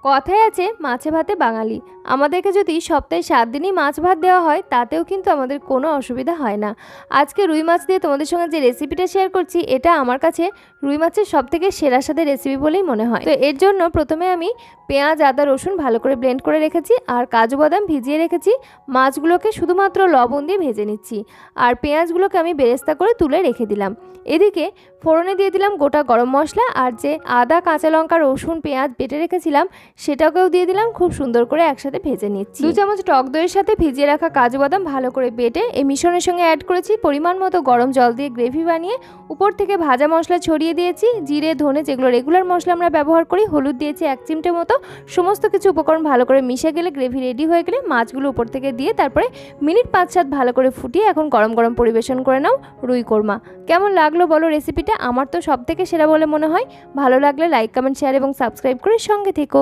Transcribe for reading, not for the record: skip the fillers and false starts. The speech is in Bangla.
কথায় আছে মাছে ভাতে বাঙালি। আমাদেরকে যদি সপ্তাহে 7 দিনই মাছ ভাত দেওয়া হয় তাতেও কিন্তু আমাদের কোনো অসুবিধা হয় না। আজকে রুই মাছ দিয়ে তোমাদের সঙ্গে যে রেসিপিটা শেয়ার করছি, এটা আমার কাছে রুই মাছের সবথেকে সেরা স্বাদের রেসিপি বলেই মনে হয়। তো এর জন্য প্রথমে আমি পেঁয়াজ, আদা, রসুন ভালো করে ব্লেন্ড করে রেখেছি আর কাজু বাদাম ভিজিয়ে রেখেছি। মাছগুলোকে শুধুমাত্র লবণ দিয়ে ভেজে নিচ্ছি আর পেঁয়াজগুলোকে আমি বেরেস্তা করে তুলে রেখে দিলাম। এদিকে ফোড়নে দিয়ে দিলাম গোটা গরম মশলা আর যে আদা, কাঁচা লঙ্কা, রসুন, পেঁয়াজ বেটে রেখেছিলাম সেটাকেও দিয়ে দিলাম। খুব সুন্দর করে একসাথে ভেজে নিচ্ছি। 2 চামচ টক দইয়ের সাথে ভিজিয়ে রাখা কাজু বাদাম ভালো করে বেটে এই মিশ্রণের সঙ্গে অ্যাড করেছি। পরিমাণ মতো গরম জল দিয়ে গ্রেভি বানিয়ে উপর থেকে ভাজা মশলা ছড়িয়ে দিয়েছি। জিরে, ধনে যেগুলো রেগুলার মশলা আমরা ব্যবহার করি, হলুদ দিয়েছি 1 চিমটে মতো। সমস্ত কিছু উপকরণ ভালো করে মিশে গেলে, গ্রেভি রেডি হয়ে গেলে মাছগুলো উপর থেকে দিয়ে তারপরে মিনিট 5-7 ভালো করে ফুটিয়ে এখন গরম গরম পরিবেশন করে নাও রুই কোরমা। কেমন লাগলো বলো রেসিপিটা? আমার তো সবথেকে সেরা বলে মনে হয়। ভালো লাগলে লাইক, কমেন্ট, শেয়ার এবং সাবস্ক্রাইব করে সঙ্গে থেকো।